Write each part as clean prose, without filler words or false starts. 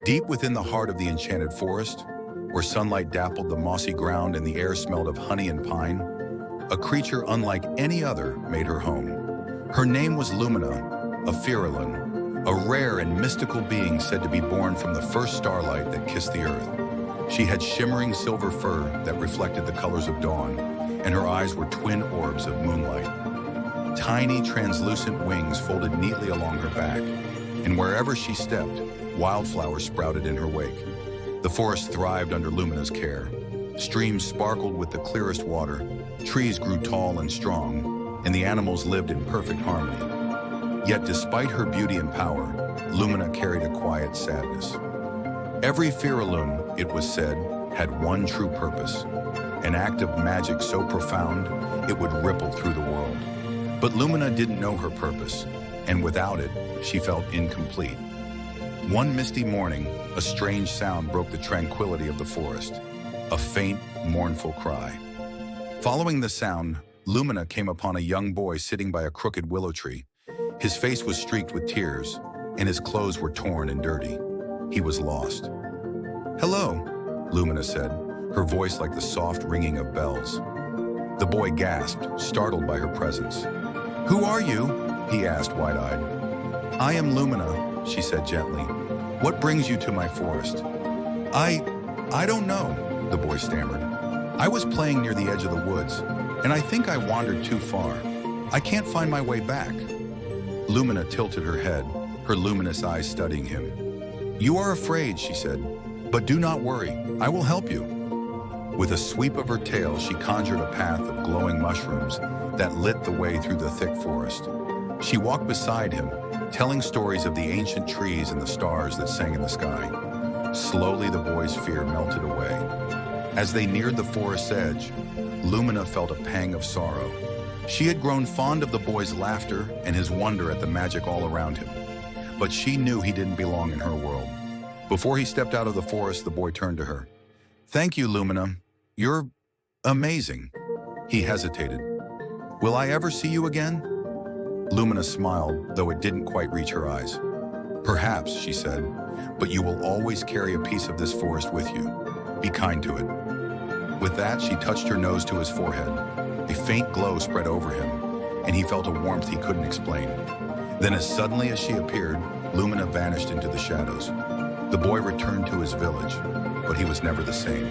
Deep within the heart of the enchanted forest, where sunlight dappled the mossy ground and the air smelled of honey and pine, a creature unlike any other made her home. Her name was Lumina, a Fyrilun, a rare and mystical being said to be born from the first starlight that kissed the earth. She had shimmering silver fur that reflected the colors of dawn, and her eyes were twin orbs of moonlight. Tiny, translucent wings folded neatly along her back, and wherever she stepped, wildflowers sprouted in her wake. The forest thrived under Lumina's care. Streams sparkled with the clearest water, trees grew tall and strong, and the animals lived in perfect harmony. Yet despite her beauty and power, Lumina carried a quiet sadness. Every Fyrilun, it was said, had one true purpose, an act of magic so profound it would ripple through the world. But Lumina didn't know her purpose, and without it, she felt incomplete. One misty morning, a strange sound broke the tranquility of the forest, a faint, mournful cry. Following the sound, Lumina came upon a young boy sitting by a crooked willow tree. His face was streaked with tears, and his clothes were torn and dirty. He was lost. "Hello," Lumina said, her voice like the soft ringing of bells. The boy gasped, startled by her presence. "Who are you?" he asked, wide-eyed. "I am Lumina," she said gently. "What brings you to my forest?" I don't know," the boy stammered. "I was playing near the edge of the woods, and I think I wandered too far. I can't find my way back." Lumina tilted her head, her luminous eyes studying him. "You are afraid," she said, "but do not worry. I will help you." With a sweep of her tail, she conjured a path of glowing mushrooms that lit the way through the thick forest. She walked beside him, telling stories of the ancient trees and the stars that sang in the sky. Slowly, the boy's fear melted away. As they neared the forest's edge, Lumina felt a pang of sorrow. She had grown fond of the boy's laughter and his wonder at the magic all around him. But she knew he didn't belong in her world. Before he stepped out of the forest, the boy turned to her. "Thank you, Lumina. You're amazing." He hesitated. "Will I ever see you again?" Lumina smiled, though it didn't quite reach her eyes. "Perhaps," she said, "but you will always carry a piece of this forest with you. Be kind to it." With that, she touched her nose to his forehead. A faint glow spread over him, and he felt a warmth he couldn't explain. Then as suddenly as she appeared, Lumina vanished into the shadows. The boy returned to his village, but he was never the same.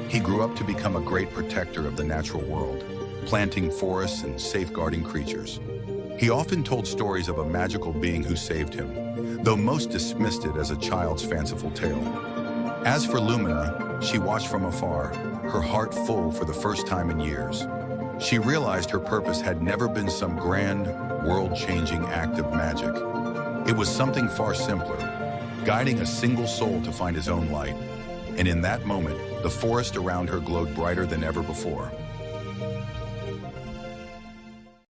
He grew up to become a great protector of the natural world, planting forests and safeguarding creatures. He often told stories of a magical being who saved him, though most dismissed it as a child's fanciful tale. As for Lumina, she watched from afar, her heart full for the first time in years. She realized her purpose had never been some grand, world-changing act of magic. It was something far simpler, guiding a single soul to find his own light. And in that moment, the forest around her glowed brighter than ever before.